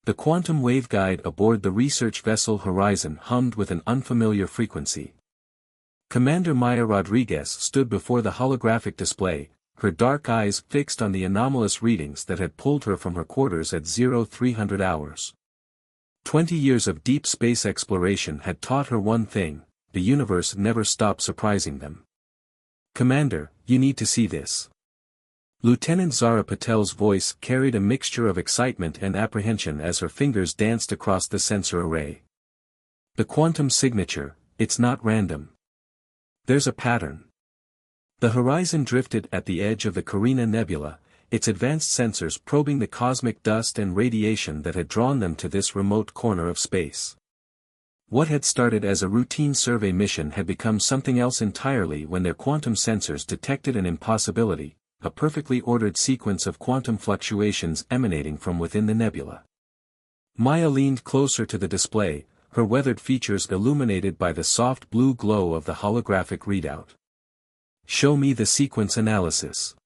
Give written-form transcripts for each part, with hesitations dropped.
The quantum waveguide aboard the research vessel Horizon hummed with an unfamiliar frequency. Commander Maya Rodriguez stood before the holographic display, her dark eyes fixed on the anomalous readings that had pulled her from her quarters at 0300 hours. 20 years of deep space exploration had taught her one thing: the universe never stopped surprising them. "Commander, you need to see this." Lieutenant Zara Patel's voice carried a mixture of excitement and apprehension as her fingers danced across the sensor array. "The quantum signature, it's not random. There's a pattern." The Horizon drifted at the edge of the Carina Nebula, its advanced sensors probing the cosmic dust and radiation that had drawn them to this remote corner of space. What had started as a routine survey mission had become something else entirely when their quantum sensors detected an impossibility: a perfectly ordered sequence of quantum fluctuations emanating from within the nebula. Maya leaned closer to the display, her weathered features illuminated by the soft blue glow of the holographic readout. "Show me the sequence analysis."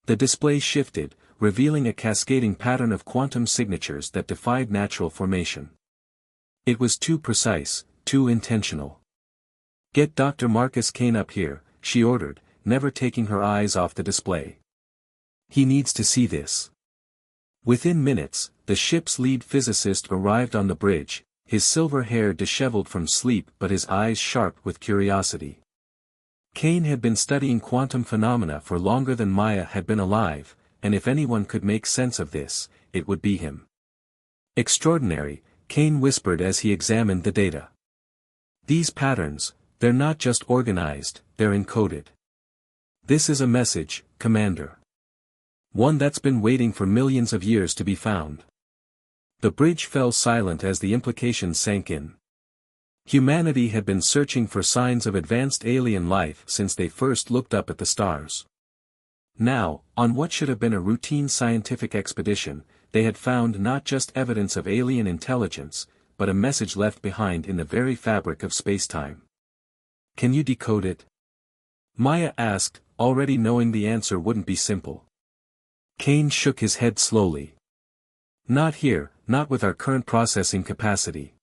The display shifted, revealing a cascading pattern of quantum signatures that defied natural formation. It was too precise, too intentional. "Get Dr. Marcus Kane up here," she ordered, never taking her eyes off the display. "He needs to see this." Within minutes, the ship's lead physicist arrived on the bridge, his silver hair disheveled from sleep but his eyes sharp with curiosity. Kane had been studying quantum phenomena for longer than Maya had been alive, and if anyone could make sense of this, it would be him. "Extraordinary," Kane whispered as he examined the data. "These patterns, they're not just organized, they're encoded. This is a message, Commander. One that's been waiting for millions of years to be found." The bridge fell silent as the implications sank in. Humanity had been searching for signs of advanced alien life since they first looked up at the stars. Now, on what should have been a routine scientific expedition, they had found not just evidence of alien intelligence, but a message left behind in the very fabric of spacetime. "Can you decode it?" Maya asked, already knowing the answer wouldn't be simple. Kane shook his head slowly. "Not here, not with our current processing capacity.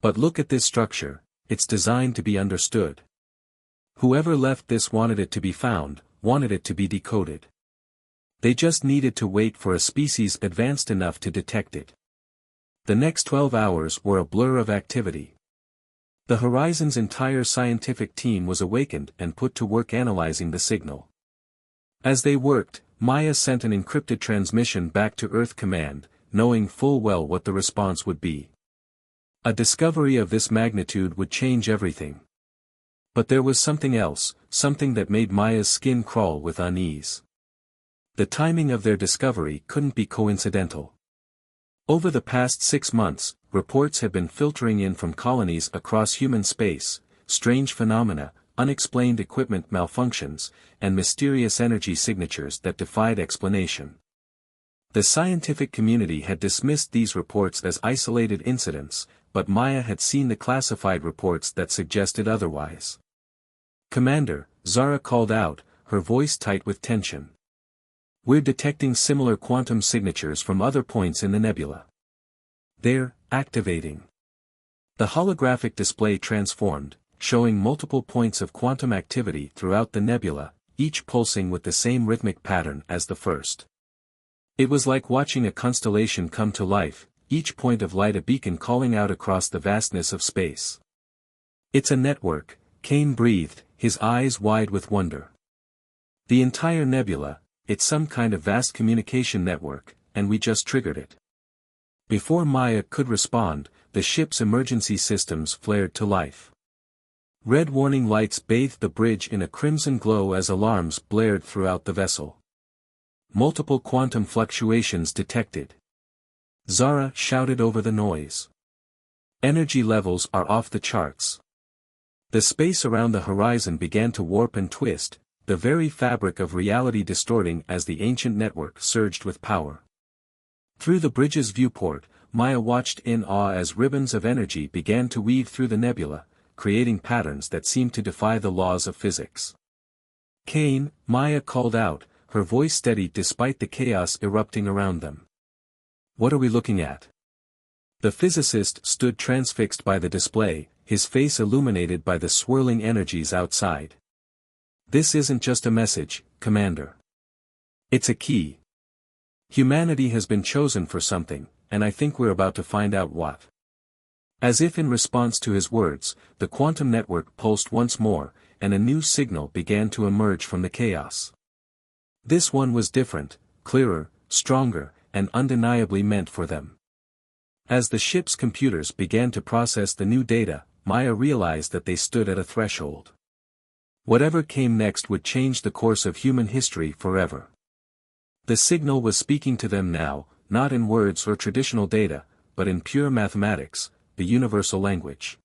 But look at this structure, it's designed to be understood. Whoever left this wanted it to be found, wanted it to be decoded. They just needed to wait for a species advanced enough to detect it." The next 12 hours were a blur of activity. The Horizon's entire scientific team was awakened and put to work analyzing the signal. As they worked, Maya sent an encrypted transmission back to Earth Command, knowing full well what the response would be. A discovery of this magnitude would change everything. But there was something else, something that made Maya's skin crawl with unease. The timing of their discovery couldn't be coincidental. Over the past 6 months, reports had been filtering in from colonies across human space: strange phenomena, unexplained equipment malfunctions, and mysterious energy signatures that defied explanation. The scientific community had dismissed these reports as isolated incidents, but Maya had seen the classified reports that suggested otherwise. "Commander," Zara called out, her voice tight with tension. "We're detecting similar quantum signatures from other points in the nebula. They're activating." The holographic display transformed, showing multiple points of quantum activity throughout the nebula, each pulsing with the same rhythmic pattern as the first. It was like watching a constellation come to life, each point of light a beacon calling out across the vastness of space. "It's a network," Kane breathed, his eyes wide with wonder. "The entire nebula, it's some kind of vast communication network, and we just triggered it." Before Maya could respond, the ship's emergency systems flared to life. Red warning lights bathed the bridge in a crimson glow as alarms blared throughout the vessel. "Multiple quantum fluctuations detected." Zara shouted over the noise. "Energy levels are off the charts." The space around the Horizon began to warp and twist, the very fabric of reality distorting as the ancient network surged with power. Through the bridge's viewport, Maya watched in awe as ribbons of energy began to weave through the nebula, creating patterns that seemed to defy the laws of physics. "Kane," Maya called out, her voice steady despite the chaos erupting around them. What are we looking at? The physicist stood transfixed by the display, his face illuminated by the swirling energies outside. This isn't just a message, Commander. It's a key. Humanity has been chosen for something, and I think we're about to find out what. As if in response to his words, the quantum network pulsed once more, and a new signal began to emerge from the chaos. This one was different, clearer, stronger, and undeniably meant for them. As the ship's computers began to process the new data, Maya realized that they stood at a threshold. Whatever came next would change the course of human history forever. The signal was speaking to them now, not in words or traditional data, but in pure mathematics, the universal language.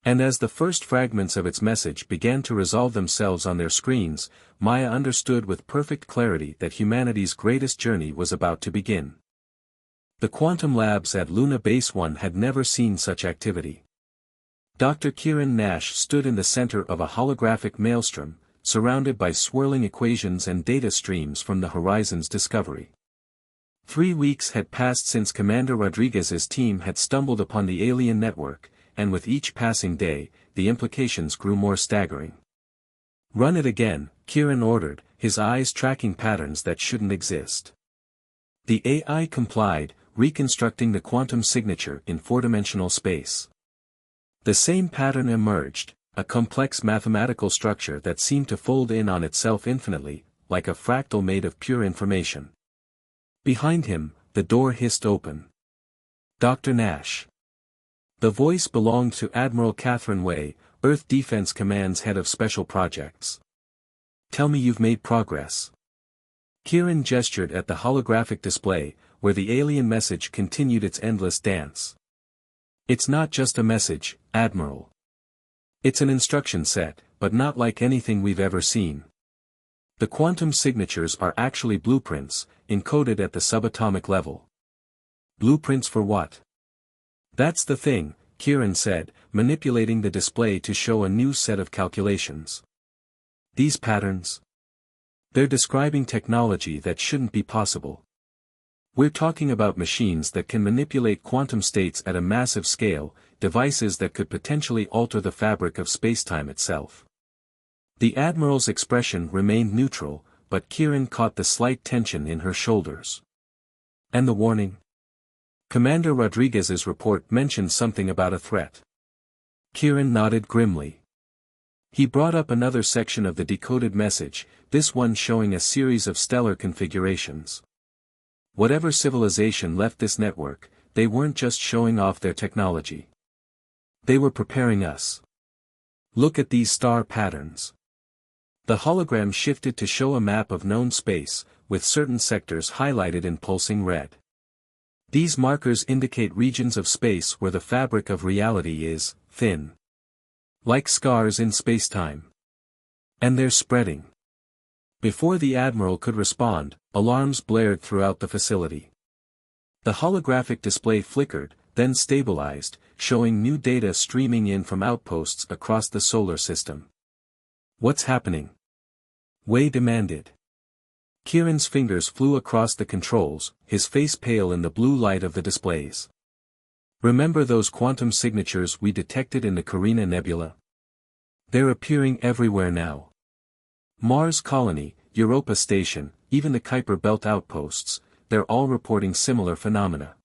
And as the first fragments of its message began to resolve themselves on their screens, Maya understood with perfect clarity that humanity's greatest journey was about to begin. The quantum labs at Luna Base 1 had never seen such activity. Dr. Kieran Nash stood in the center of a holographic maelstrom, surrounded by swirling equations and data streams from the Horizon's discovery. 3 weeks had passed since Commander Rodriguez's team had stumbled upon the alien network, and with each passing day, the implications grew more staggering. "Run it again," Kieran ordered, his eyes tracking patterns that shouldn't exist. The AI complied, reconstructing the quantum signature in four-dimensional space. The same pattern emerged, a complex mathematical structure that seemed to fold in on itself infinitely, like a fractal made of pure information. Behind him, the door hissed open. "Dr. Nash." The voice belonged to Admiral Catherine Way, Earth Defense Command's head of special projects. "Tell me you've made progress." Kieran gestured at the holographic display, where the alien message continued its endless dance. "It's not just a message, Admiral. It's an instruction set, but not like anything we've ever seen. The quantum signatures are actually blueprints, encoded at the subatomic level." "Blueprints for what?" "That's the thing," Kieran said, manipulating the display to show a new set of calculations. "These patterns? They're describing technology that shouldn't be possible. We're talking about machines that can manipulate quantum states at a massive scale, devices that could potentially alter the fabric of spacetime itself." The Admiral's expression remained neutral, but Kieran caught the slight tension in her shoulders. "And the warning?" Commander Rodriguez's report mentioned something about a threat. Kieran nodded grimly. He brought up another section of the decoded message, this one showing a series of stellar configurations. Whatever civilization left this network, they weren't just showing off their technology. They were preparing us. "Look at these star patterns." The hologram shifted to show a map of known space, with certain sectors highlighted in pulsing red. These markers indicate regions of space where the fabric of reality is thin. Like scars in spacetime. And they're spreading. Before the Admiral could respond, alarms blared throughout the facility. The holographic display flickered, then stabilized, showing new data streaming in from outposts across the solar system. "What's happening?" Wei demanded. Kieran's fingers flew across the controls, his face pale in the blue light of the displays. "Remember those quantum signatures we detected in the Carina Nebula? They're appearing everywhere now. Mars Colony, Europa Station, even the Kuiper Belt outposts, they're all reporting similar phenomena."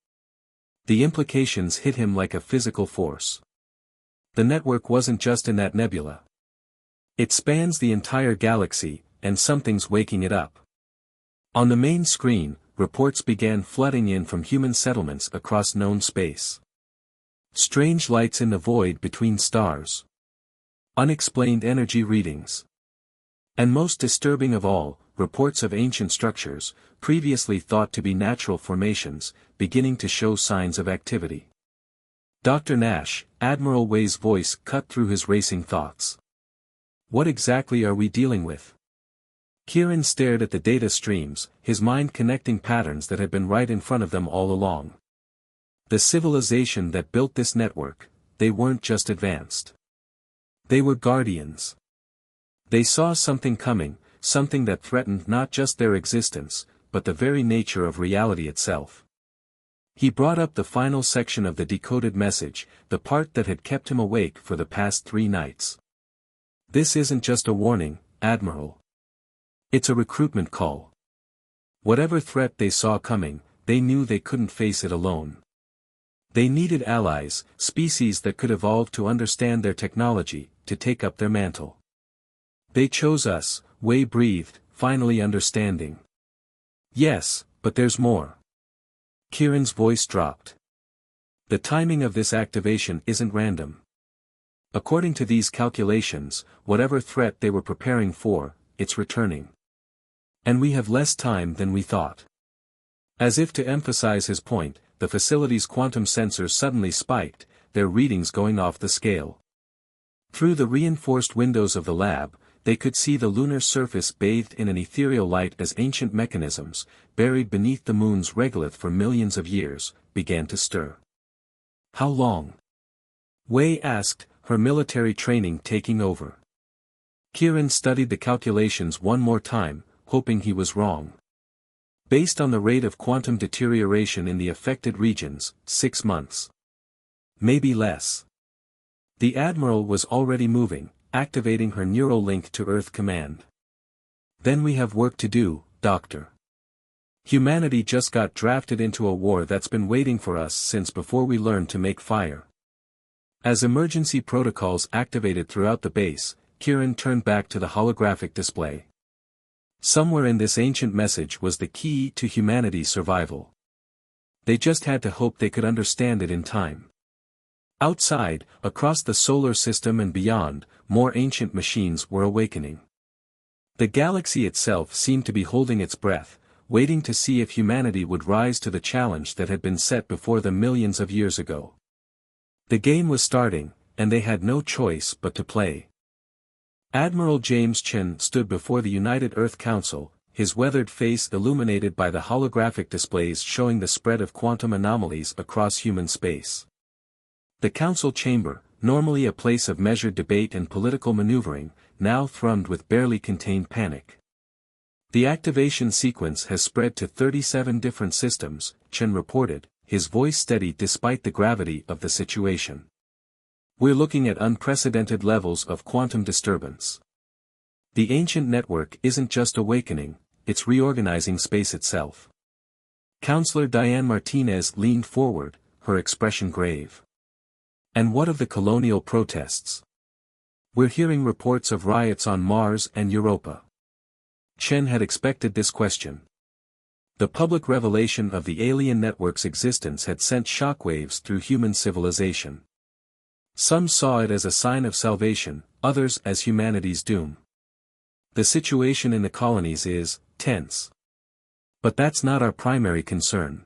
The implications hit him like a physical force. The network wasn't just in that nebula. It spans the entire galaxy, and something's waking it up. On the main screen, reports began flooding in from human settlements across known space. Strange lights in the void between stars. Unexplained energy readings. And most disturbing of all, reports of ancient structures, previously thought to be natural formations, beginning to show signs of activity. "Dr. Nash," Admiral Wei's voice cut through his racing thoughts. "What exactly are we dealing with?" Kieran stared at the data streams, his mind connecting patterns that had been right in front of them all along. The civilization that built this network, they weren't just advanced. They were guardians. They saw something coming, something that threatened not just their existence, but the very nature of reality itself. He brought up the final section of the decoded message, the part that had kept him awake for the past 3 nights. "This isn't just a warning, Admiral. It's a recruitment call. Whatever threat they saw coming, they knew they couldn't face it alone. They needed allies, species that could evolve to understand their technology, to take up their mantle. They chose us," Wei breathed, finally understanding. "Yes, but there's more." Kieran's voice dropped. "The timing of this activation isn't random. According to these calculations, whatever threat they were preparing for, it's returning. And we have less time than we thought." As if to emphasize his point, the facility's quantum sensors suddenly spiked, their readings going off the scale. Through the reinforced windows of the lab, they could see the lunar surface bathed in an ethereal light as ancient mechanisms, buried beneath the moon's regolith for millions of years, began to stir. "How long?" Wei asked, her military training taking over. Kieran studied the calculations one more time, hoping he was wrong. Based on the rate of quantum deterioration in the affected regions, 6 months. Maybe less. The Admiral was already moving, activating her neural link to Earth Command. "Then we have work to do, Doctor. Humanity just got drafted into a war that's been waiting for us since before we learned to make fire." As emergency protocols activated throughout the base, Kieran turned back to the holographic display. Somewhere in this ancient message was the key to humanity's survival. They just had to hope they could understand it in time. Outside, across the solar system and beyond, more ancient machines were awakening. The galaxy itself seemed to be holding its breath, waiting to see if humanity would rise to the challenge that had been set before them millions of years ago. The game was starting, and they had no choice but to play. Admiral James Chen stood before the United Earth Council, his weathered face illuminated by the holographic displays showing the spread of quantum anomalies across human space. The council chamber, normally a place of measured debate and political maneuvering, now thrummed with barely contained panic. "The activation sequence has spread to 37 different systems," Chen reported, his voice steady despite the gravity of the situation. "We're looking at unprecedented levels of quantum disturbance. The ancient network isn't just awakening, it's reorganizing space itself." Counselor Diane Martinez leaned forward, her expression grave. "And what of the colonial protests? We're hearing reports of riots on Mars and Europa." Chen had expected this question. The public revelation of the alien network's existence had sent shockwaves through human civilization. Some saw it as a sign of salvation, others as humanity's doom. "The situation in the colonies is tense. But that's not our primary concern."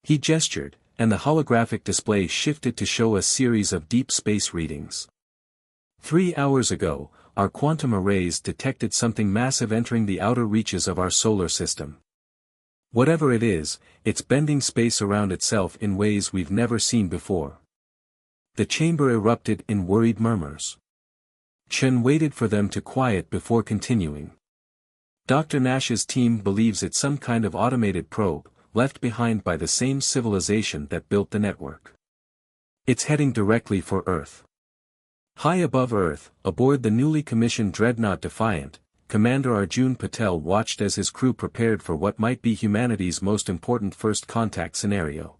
He gestured, and the holographic display shifted to show a series of deep space readings. 3 hours ago, our quantum arrays detected something massive entering the outer reaches of our solar system. Whatever it is, it's bending space around itself in ways we've never seen before. The chamber erupted in worried murmurs. Chen waited for them to quiet before continuing. "Dr. Nash's team believes it's some kind of automated probe, left behind by the same civilization that built the network. It's heading directly for Earth." High above Earth, aboard the newly commissioned dreadnought Defiant, Commander Arjun Patel watched as his crew prepared for what might be humanity's most important first contact scenario.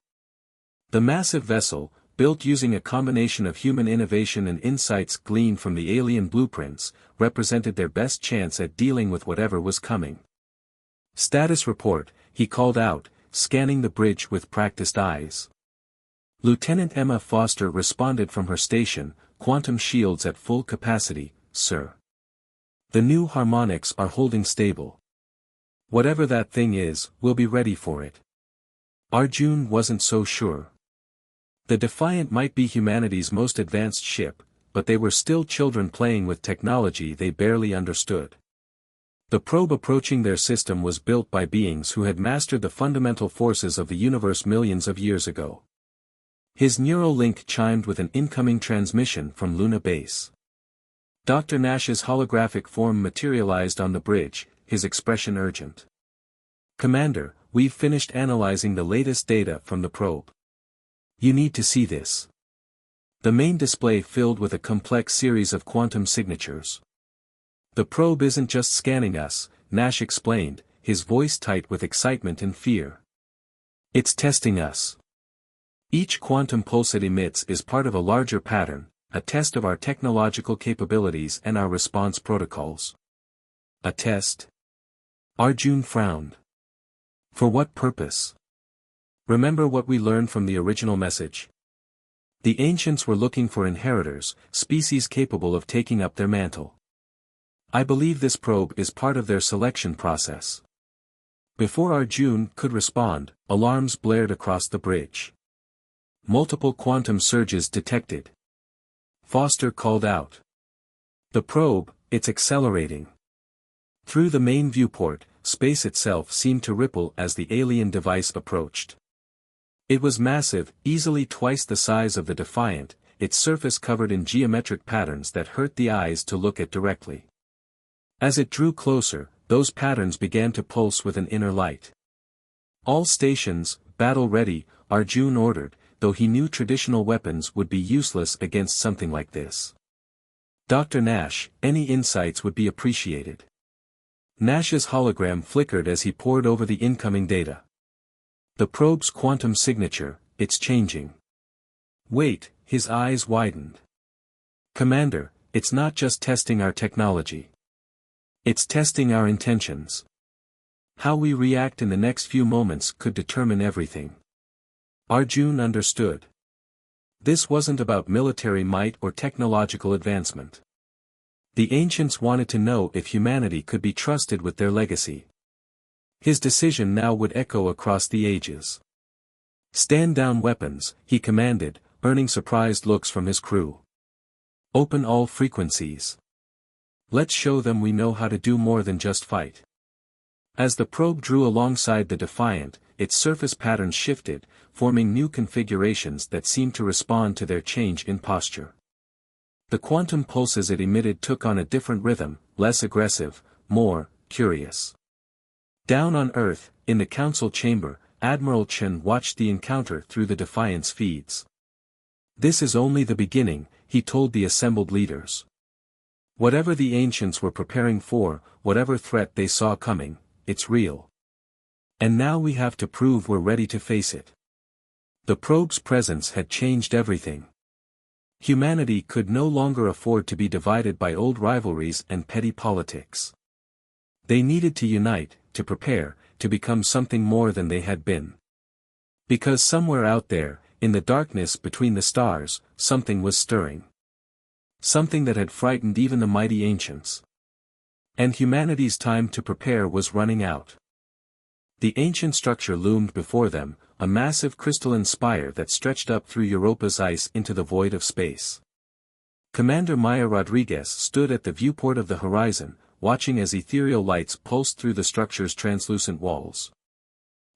The massive vessel, built using a combination of human innovation and insights gleaned from the alien blueprints, represented their best chance at dealing with whatever was coming. "Status report," he called out, scanning the bridge with practiced eyes. Lieutenant Emma Foster responded from her station, "Quantum shields at full capacity, sir. The new harmonics are holding stable. Whatever that thing is, we'll be ready for it." Arjun wasn't so sure. The Defiant might be humanity's most advanced ship, but they were still children playing with technology they barely understood. The probe approaching their system was built by beings who had mastered the fundamental forces of the universe millions of years ago. His neural link chimed with an incoming transmission from Luna Base. Dr. Nash's holographic form materialized on the bridge, his expression urgent. "Commander, we've finished analyzing the latest data from the probe. You need to see this. The main display filled with a complex series of quantum signatures. The probe isn't just scanning us, Nash explained, his voice tight with excitement and fear. It's testing us. Each quantum pulse it emits is part of a larger pattern, a test of our technological capabilities and our response protocols. A test? Arjun frowned. For what purpose? Remember what we learned from the original message? The ancients were looking for inheritors, species capable of taking up their mantle. I believe this probe is part of their selection process. Before Arjun could respond, alarms blared across the bridge. Multiple quantum surges detected. Foster called out. The probe, it's accelerating. Through the main viewport, space itself seemed to ripple as the alien device approached. It was massive, easily twice the size of the Defiant, its surface covered in geometric patterns that hurt the eyes to look at directly. As it drew closer, those patterns began to pulse with an inner light. All stations, battle ready, Arjun ordered, though he knew traditional weapons would be useless against something like this. Dr. Nash, any insights would be appreciated. Nash's hologram flickered as he pored over the incoming data. The probe's quantum signature, it's changing. Wait, his eyes widened. Commander, it's not just testing our technology. It's testing our intentions. How we react in the next few moments could determine everything. Arjun understood. This wasn't about military might or technological advancement. The ancients wanted to know if humanity could be trusted with their legacy. His decision now would echo across the ages. Stand down weapons, he commanded, earning surprised looks from his crew. Open all frequencies. Let's show them we know how to do more than just fight. As the probe drew alongside the Defiant, its surface patterns shifted, forming new configurations that seemed to respond to their change in posture. The quantum pulses it emitted took on a different rhythm, less aggressive, more curious. Down on Earth, in the council chamber, Admiral Chen watched the encounter through the Defiant's feeds. This is only the beginning, he told the assembled leaders. Whatever the ancients were preparing for, whatever threat they saw coming, it's real. And now we have to prove we're ready to face it. The probe's presence had changed everything. Humanity could no longer afford to be divided by old rivalries and petty politics. They needed to unite, to prepare, to become something more than they had been. Because somewhere out there, in the darkness between the stars, something was stirring. Something that had frightened even the mighty ancients. And humanity's time to prepare was running out. The ancient structure loomed before them, a massive crystalline spire that stretched up through Europa's ice into the void of space. Commander Maya Rodriguez stood at the viewport of the horizon, watching as ethereal lights pulsed through the structure's translucent walls.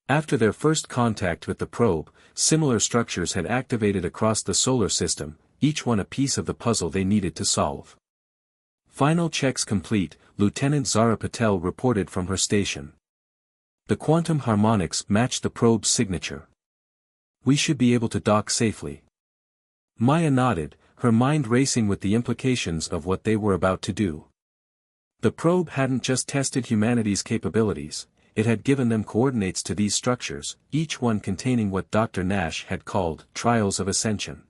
After their first contact with the probe, similar structures had activated across the solar system, each one a piece of the puzzle they needed to solve. Final checks complete, Lieutenant Zara Patel reported from her station. The quantum harmonics matched the probe's signature. We should be able to dock safely. Maya nodded, her mind racing with the implications of what they were about to do. The probe hadn't just tested humanity's capabilities, it had given them coordinates to these structures, each one containing what Dr. Nash had called trials of ascension.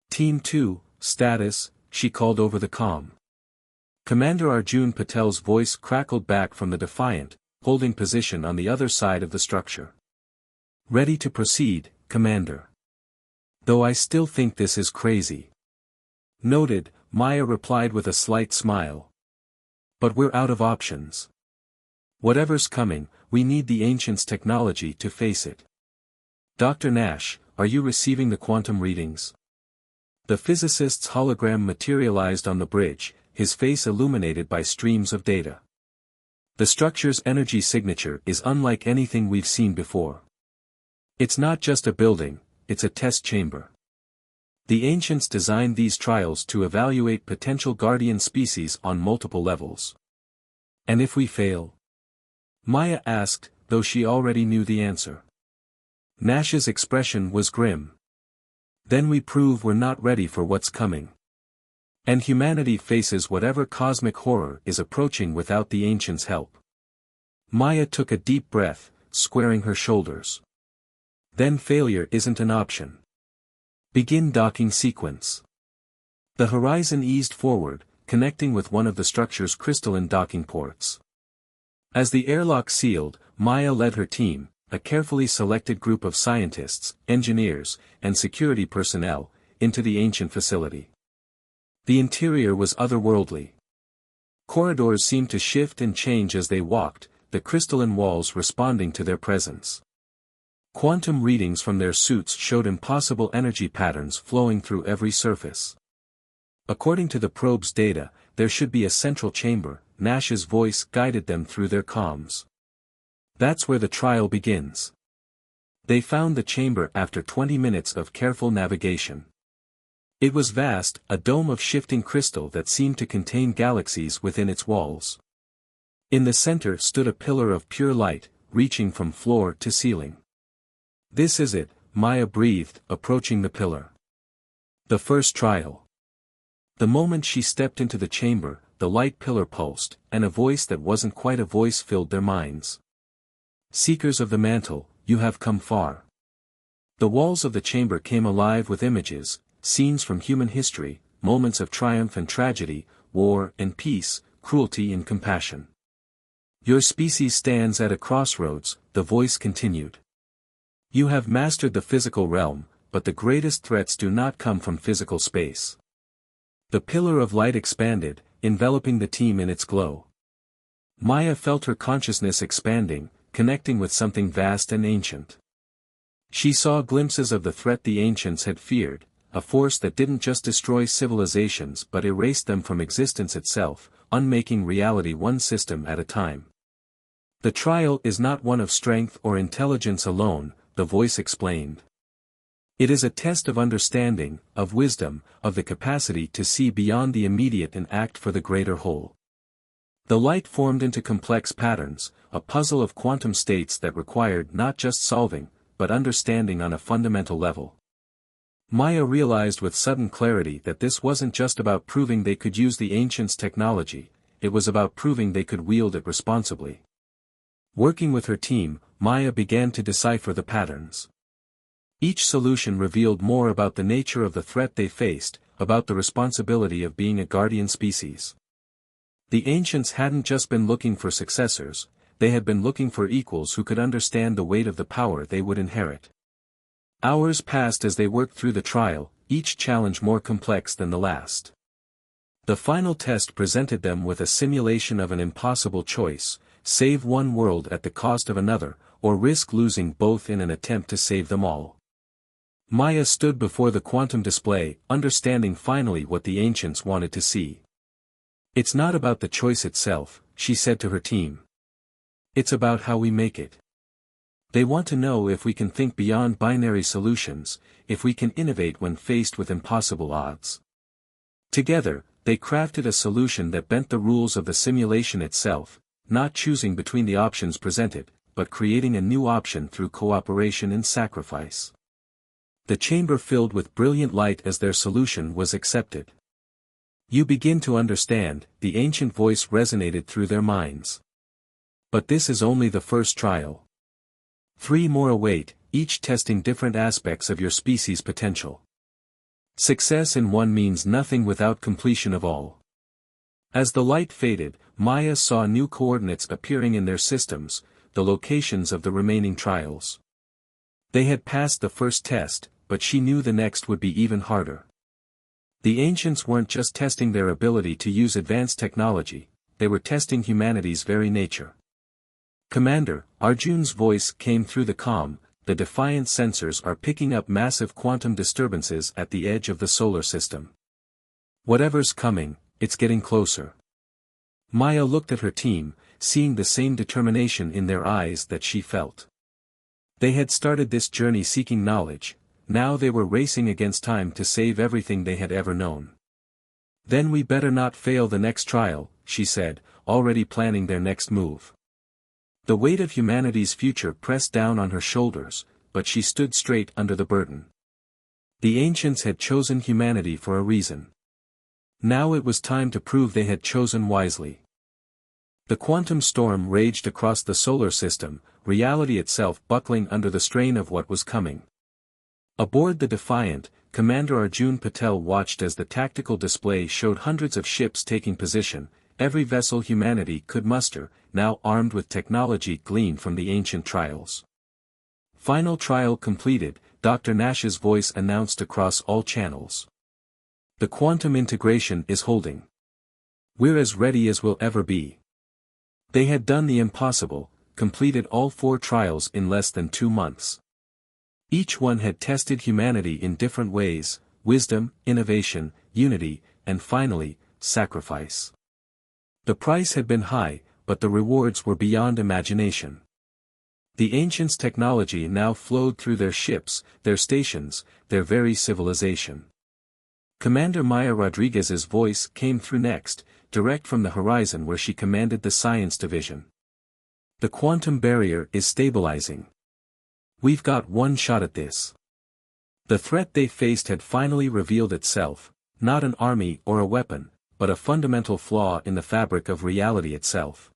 Team 2, status, she called over the comm. Commander Arjun Patel's voice crackled back from the Defiant, holding position on the other side of the structure. Ready to proceed, Commander. Though I still think this is crazy. Noted, Maya replied with a slight smile. But we're out of options. Whatever's coming, we need the ancients' technology to face it. Dr. Nash, are you receiving the quantum readings? The physicist's hologram materialized on the bridge, his face illuminated by streams of data. The structure's energy signature is unlike anything we've seen before. It's not just a building, it's a test chamber. The ancients designed these trials to evaluate potential guardian species on multiple levels. And if we fail? Maya asked, though she already knew the answer. Nash's expression was grim. Then we prove we're not ready for what's coming. And humanity faces whatever cosmic horror is approaching without the ancients' help. Maya took a deep breath, squaring her shoulders. Then failure isn't an option. Begin docking sequence. The horizon eased forward, connecting with one of the structure's crystalline docking ports. As the airlock sealed, Maya led her team, a carefully selected group of scientists, engineers, and security personnel, into the ancient facility. The interior was otherworldly. Corridors seemed to shift and change as they walked, the crystalline walls responding to their presence. Quantum readings from their suits showed impossible energy patterns flowing through every surface. According to the probe's data, there should be a central chamber. Nash's voice guided them through their comms. That's where the trial begins. They found the chamber after 20 minutes of careful navigation. It was vast, a dome of shifting crystal that seemed to contain galaxies within its walls. In the center stood a pillar of pure light, reaching from floor to ceiling. This is it, Maya breathed, approaching the pillar. The first trial. The moment she stepped into the chamber, the light pillar pulsed, and a voice that wasn't quite a voice filled their minds. Seekers of the mantle, you have come far. The walls of the chamber came alive with images, scenes from human history, moments of triumph and tragedy, war and peace, cruelty and compassion. Your species stands at a crossroads, the voice continued. You have mastered the physical realm, but the greatest threats do not come from physical space. The pillar of light expanded, enveloping the team in its glow. Maya felt her consciousness expanding, connecting with something vast and ancient. She saw glimpses of the threat the ancients had feared, a force that didn't just destroy civilizations but erased them from existence itself, unmaking reality one system at a time. The trial is not one of strength or intelligence alone, the voice explained. It is a test of understanding, of wisdom, of the capacity to see beyond the immediate and act for the greater whole. The light formed into complex patterns, a puzzle of quantum states that required not just solving, but understanding on a fundamental level. Maya realized with sudden clarity that this wasn't just about proving they could use the ancients' technology, it was about proving they could wield it responsibly. Working with her team, Maya began to decipher the patterns. Each solution revealed more about the nature of the threat they faced, about the responsibility of being a guardian species. The ancients hadn't just been looking for successors, they had been looking for equals who could understand the weight of the power they would inherit. Hours passed as they worked through the trial, each challenge more complex than the last. The final test presented them with a simulation of an impossible choice: save one world at the cost of another, or risk losing both in an attempt to save them all. Maya stood before the quantum display, understanding finally what the ancients wanted to see. It's not about the choice itself, she said to her team. It's about how we make it. They want to know if we can think beyond binary solutions, if we can innovate when faced with impossible odds. Together, they crafted a solution that bent the rules of the simulation itself, not choosing between the options presented, but creating a new option through cooperation and sacrifice. The chamber filled with brilliant light as their solution was accepted. You begin to understand, the ancient voice resonated through their minds. But this is only the first trial. 3 more await, each testing different aspects of your species' potential. Success in one means nothing without completion of all. As the light faded, Maya saw new coordinates appearing in their systems, the locations of the remaining trials. They had passed the first test, but she knew the next would be even harder. The ancients weren't just testing their ability to use advanced technology, they were testing humanity's very nature. Commander, Arjun's voice came through the comm, the defiant sensors are picking up massive quantum disturbances at the edge of the solar system. Whatever's coming, it's getting closer. Maya looked at her team, seeing the same determination in their eyes that she felt. They had started this journey seeking knowledge, now they were racing against time to save everything they had ever known. Then we better not fail the next trial, she said, already planning their next move. The weight of humanity's future pressed down on her shoulders, but she stood straight under the burden. The ancients had chosen humanity for a reason. Now it was time to prove they had chosen wisely. The quantum storm raged across the solar system, reality itself buckling under the strain of what was coming. Aboard the Defiant, Commander Arjun Patel watched as the tactical display showed hundreds of ships taking position, every vessel humanity could muster, now armed with technology gleaned from the ancient trials. Final trial completed, Dr. Nash's voice announced across all channels. The quantum integration is holding. We're as ready as we'll ever be. They had done the impossible, completed all 4 trials in less than 2 months. Each one had tested humanity in different ways: wisdom, innovation, unity, and finally, sacrifice. The price had been high, but the rewards were beyond imagination. The ancients' technology now flowed through their ships, their stations, their very civilization. Commander Maya Rodriguez's voice came through next, direct from the horizon where she commanded the science division. The quantum barrier is stabilizing. We've got one shot at this. The threat they faced had finally revealed itself, not an army or a weapon, but a fundamental flaw in the fabric of reality itself.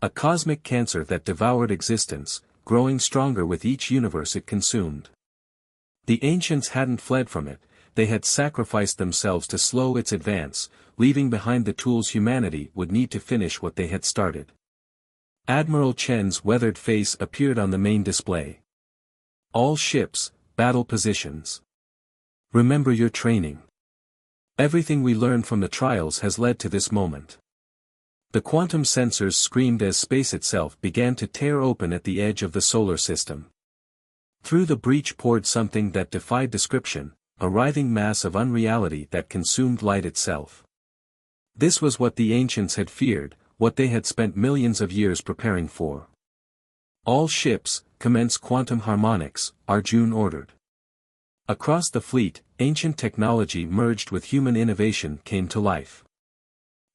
A cosmic cancer that devoured existence, growing stronger with each universe it consumed. The ancients hadn't fled from it, they had sacrificed themselves to slow its advance, leaving behind the tools humanity would need to finish what they had started. Admiral Chen's weathered face appeared on the main display. All ships, battle positions. Remember your training. Everything we learned from the trials has led to this moment. The quantum sensors screamed as space itself began to tear open at the edge of the solar system. Through the breach poured something that defied description, a writhing mass of unreality that consumed light itself. This was what the ancients had feared, what they had spent millions of years preparing for. All ships, commence quantum harmonics, Arjun ordered. Across the fleet, ancient technology merged with human innovation came to life.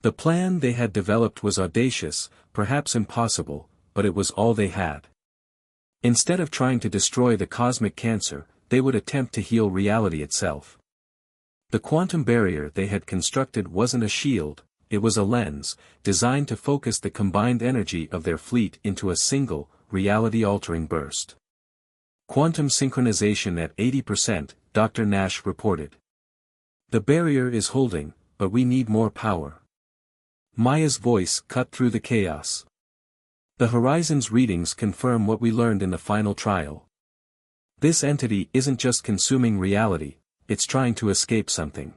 The plan they had developed was audacious, perhaps impossible, but it was all they had. Instead of trying to destroy the cosmic cancer, they would attempt to heal reality itself. The quantum barrier they had constructed wasn't a shield, it was a lens, designed to focus the combined energy of their fleet into a single, reality-altering burst. Quantum synchronization at 80%, Dr. Nash reported. The barrier is holding, but we need more power. Maya's voice cut through the chaos. The horizon's readings confirm what we learned in the final trial. This entity isn't just consuming reality, it's trying to escape something.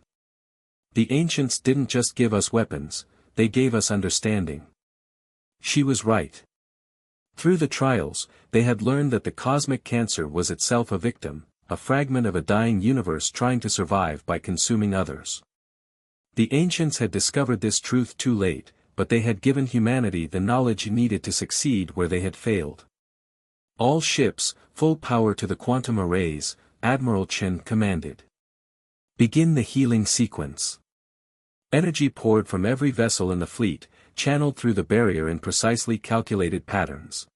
The ancients didn't just give us weapons, they gave us understanding. She was right. Through the trials, they had learned that the cosmic cancer was itself a victim, a fragment of a dying universe trying to survive by consuming others. The ancients had discovered this truth too late, but they had given humanity the knowledge needed to succeed where they had failed. All ships, full power to the quantum arrays, Admiral Chen commanded. Begin the healing sequence. Energy poured from every vessel in the fleet, channeled through the barrier in precisely calculated patterns.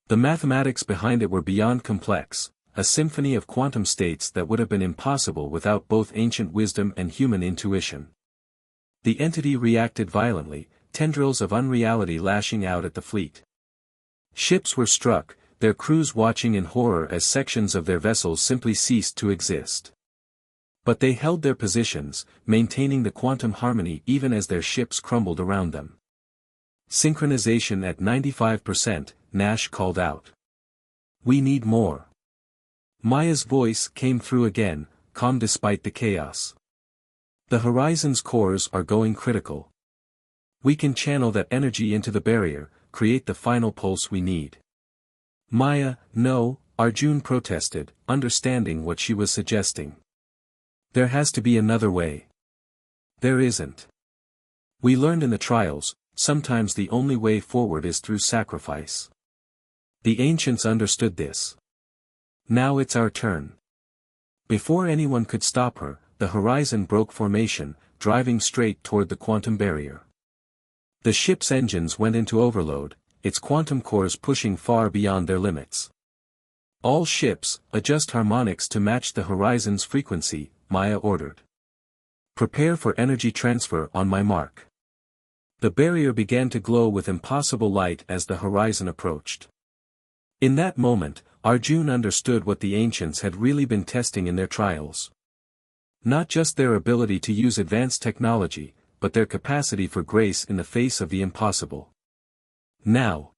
The mathematics behind it were beyond complex, a symphony of quantum states that would have been impossible without both ancient wisdom and human intuition. The entity reacted violently, tendrils of unreality lashing out at the fleet. Ships were struck, their crews watching in horror as sections of their vessels simply ceased to exist. But they held their positions, maintaining the quantum harmony even as their ships crumbled around them. Synchronization at 95%, Nash called out. We need more. Maya's voice came through again, calm despite the chaos. The horizon's cores are going critical. We can channel that energy into the barrier, create the final pulse we need. Maya, no, Arjun protested, understanding what she was suggesting. There has to be another way. There isn't. We learned in the trials, sometimes the only way forward is through sacrifice. The ancients understood this. Now it's our turn. Before anyone could stop her, the horizon broke formation, driving straight toward the quantum barrier. The ship's engines went into overload, its quantum cores pushing far beyond their limits. "All ships, adjust harmonics to match the horizon's frequency," Maya ordered. "Prepare for energy transfer on my mark." The barrier began to glow with impossible light as the horizon approached. In that moment, Arjun understood what the ancients had really been testing in their trials. Not just their ability to use advanced technology, but their capacity for grace in the face of the impossible. Now,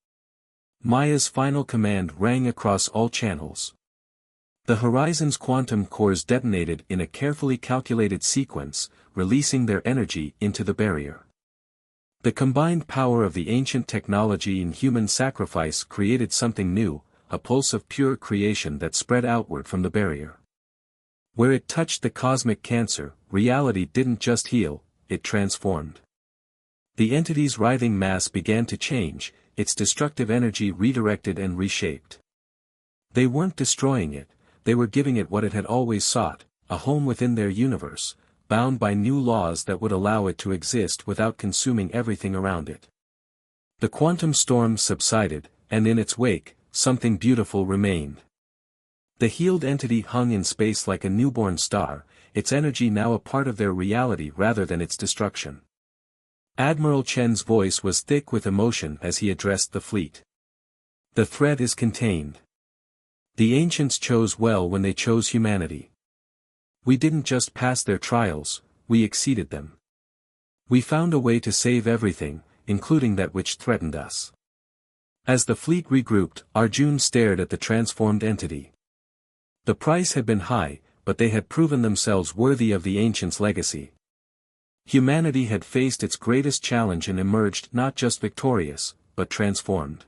Maya's final command rang across all channels. The horizon's quantum cores detonated in a carefully calculated sequence, releasing their energy into the barrier. The combined power of the ancient technology and human sacrifice created something new, a pulse of pure creation that spread outward from the barrier. Where it touched the cosmic cancer, reality didn't just heal, it transformed. The entity's writhing mass began to change, its destructive energy redirected and reshaped. They weren't destroying it, they were giving it what it had always sought, a home within their universe, bound by new laws that would allow it to exist without consuming everything around it. The quantum storm subsided, and in its wake, something beautiful remained. The healed entity hung in space like a newborn star, its energy now a part of their reality rather than its destruction. Admiral Chen's voice was thick with emotion as he addressed the fleet. "The threat is contained. The ancients chose well when they chose humanity. We didn't just pass their trials, we exceeded them. We found a way to save everything, including that which threatened us." As the fleet regrouped, Arjun stared at the transformed entity. The price had been high, but they had proven themselves worthy of the ancients' legacy. Humanity had faced its greatest challenge and emerged not just victorious, but transformed.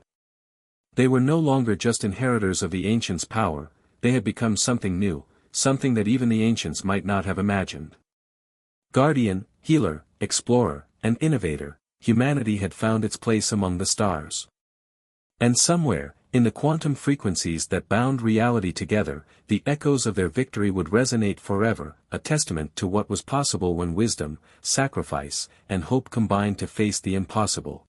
They were no longer just inheritors of the ancients' power, they had become something new, something that even the ancients might not have imagined. Guardian, healer, explorer, and innovator, humanity had found its place among the stars. And somewhere, in the quantum frequencies that bound reality together, the echoes of their victory would resonate forever, a testament to what was possible when wisdom, sacrifice, and hope combined to face the impossible.